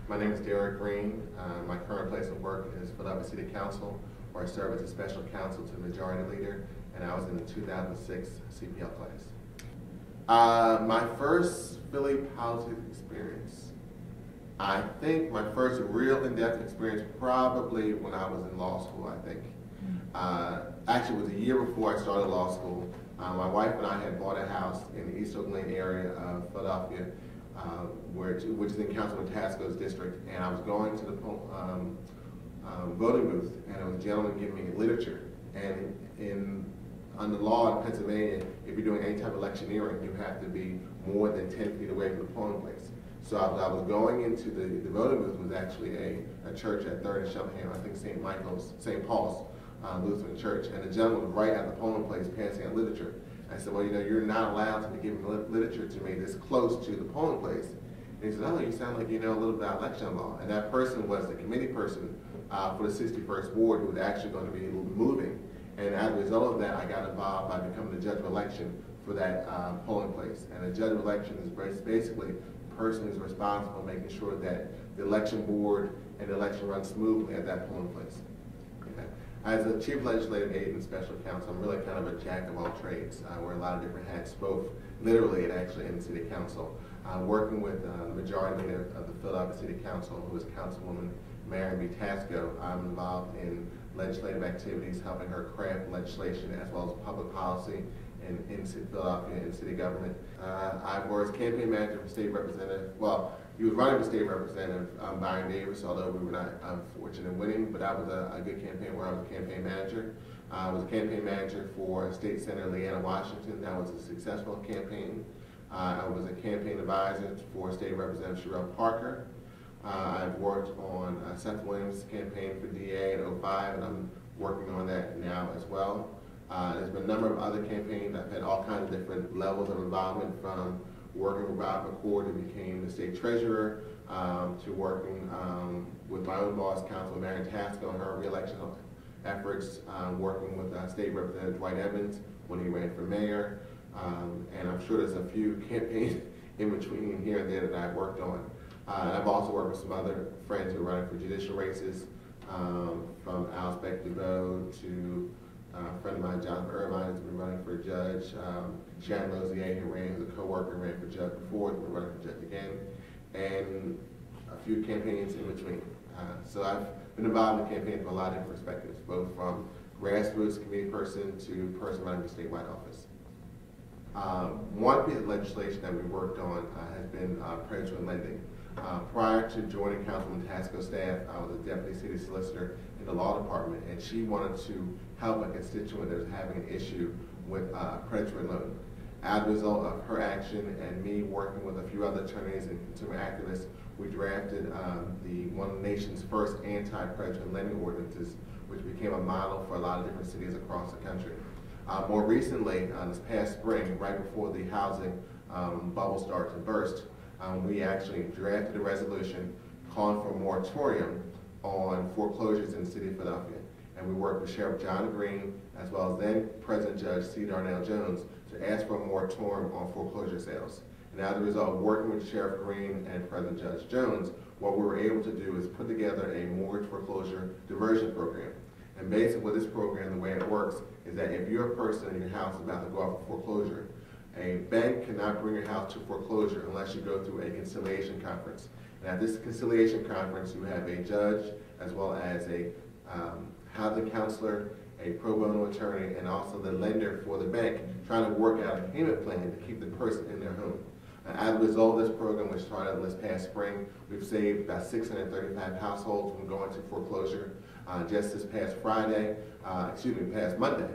My name is Derek Green. My current place of work is Philadelphia City Council, where I serve as a special counsel to the Majority Leader, and I was in the 2006 CPL class. My first Philly politics experience, I think my first real in-depth experience probably when I was in law school, I think. Actually, it was a year before I started law school. My wife and I had bought a house in the East Oak Lane area of Philadelphia, which is in Councilman Tasco's district, and I was going to the voting booth, and there was a gentleman giving me literature. And under law in Pennsylvania, if you're doing any type of electioneering, you have to be more than 10 feet away from the polling place. So I was going into the voting booth. Was actually a church at 3rd and Shellingham, I think St. Paul's Lutheran Church, and the gentleman was right at the polling place passing out literature. I said, well, you know, you're not allowed to be giving literature to me this close to the polling place. And he said, oh, you sound like you know a little about election law. And that person was the committee person for the 61st Ward, who was actually going to be moving. And as a result of that, I got involved by becoming the judge of election for that polling place. And the judge of election is basically the person who's responsible for making sure that the election board and the election runs smoothly at that polling place. As a chief legislative aide and special counsel, I'm really kind of a jack of all trades. I wear a lot of different hats, both literally and actually in the city council. Working with the majority leader of the Philadelphia City Council, who is Councilwoman Mary B. Tasco, I'm involved in legislative activities, helping her craft legislation as well as public policy in Philadelphia and city government. I was campaign manager for state representative. Well, he was running for state representative, Byron Davis, although we were not fortunate in winning, but that was a good campaign where I was a campaign manager. I was a campaign manager for State Senator Leanna Washington. That was a successful campaign. I was a campaign advisor for State Representative Sherelle Parker. I've worked on Seth Williams' campaign for DA in 2005, and I'm working on that now as well. There's been a number of other campaigns. I've had all kinds of different levels of involvement, from working with Rob McCord, who became the state treasurer, to working with my own boss, Councilman Mary Tasco, and her re-election efforts, working with State Representative Dwight Evans when he ran for mayor, and I'm sure there's a few campaigns in between here and there that I've worked on. And I've also worked with some other friends who are running for judicial races, from Alice Beck DeVoe to a friend of mine, Jonathan Irvine, has been running for a judge. Sharon Lozier, who ran as a co-worker, ran for judge before, has been running for judge again, and a few campaigns in between. So I've been involved in campaigns from a lot of different perspectives, both from grassroots committee person to person running for statewide office. One piece of legislation that we worked on has been predatory lending. Prior to joining Councilman Tasco's staff, I was a deputy city solicitor in the law department, and she wanted to help a constituent that was having an issue with predatory loan. As a result of her action and me working with a few other attorneys and consumer activists, we drafted one of the nation's first anti-predatory lending ordinances, which became a model for a lot of different cities across the country. More recently, this past spring, right before the housing bubble started to burst, we actually drafted a resolution calling for a moratorium on foreclosures in the city of Philadelphia. And we worked with Sheriff John Green, as well as then President Judge C. Darnell Jones, to ask for a moratorium on foreclosure sales. And as a result of working with Sheriff Green and President Judge Jones, what we were able to do is put together a mortgage foreclosure diversion program. And basically with this program, the way it works is that if you're a person and your house is about to go up for foreclosure, a bank cannot bring your house to foreclosure unless you go through a conciliation conference. And at this conciliation conference, you have a judge, as well as a housing counselor, a pro bono attorney, and also the lender for the bank, trying to work out a payment plan to keep the person in their home. As a result of this program, which started this past spring, we've saved about 635 households from going to foreclosure. Just this past past Monday,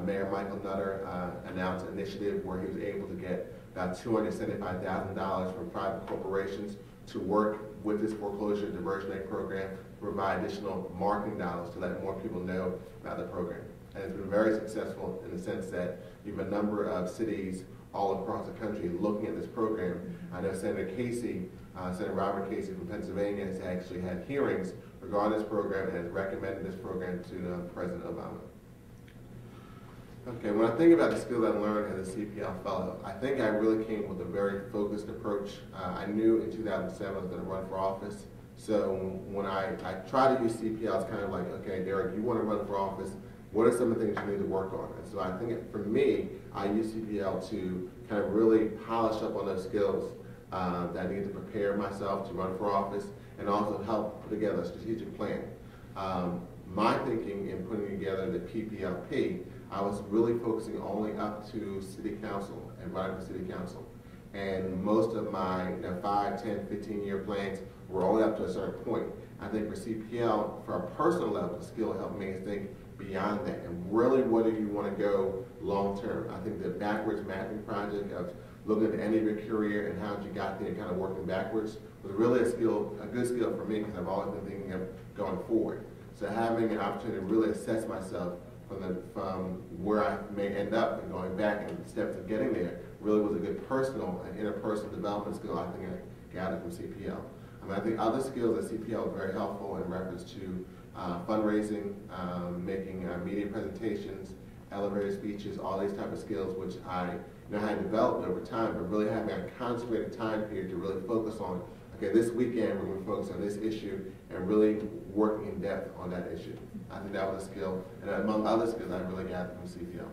Mayor Michael Nutter announced an initiative where he was able to get about $275,000 from private corporations to work with this foreclosure diversionary program to provide additional marketing dollars to let more people know about the program. And it's been very successful in the sense that you have a number of cities all across the country looking at this program. I know Senator Robert Casey from Pennsylvania has actually had hearings regarding this program and has recommended this program to President Obama. Okay, when I think about the skills I learned as a CPL fellow, I think I really came with a very focused approach. I knew in 2007 I was going to run for office, So when I try to use CPL, it's kind of like, okay, Derek, you want to run for office, what are some of the things you need to work on? And so I think for me, I use CPL to kind of really polish up on those skills that I need to prepare myself to run for office, and also help put together a strategic plan. My thinking in putting together the PPLP, I was really focusing only up to city council and running for city council. And most of my 5, 10, 15-year plans were only up to a certain point. I think for CPL, for a personal level, the skill helped me think beyond that. And really, where do you want to go long term? I think the backwards mapping project of looking at the end of your career and how you got there and kind of working backwards was really a good skill for me, because I've always been thinking of going forward. So having an opportunity to really assess myself from where I may end up and going back and the steps of getting there really was a good personal and interpersonal development skill I think I gathered from CPL. I think other skills at CPL are very helpful in reference to fundraising, making media presentations, elevator speeches, all these type of skills, which I had developed over time, but really having a concentrated time period to really focus on, okay, this weekend we're going to focus on this issue and really working in depth on that issue. I think that was a skill, and among other skills I really gathered from CPL.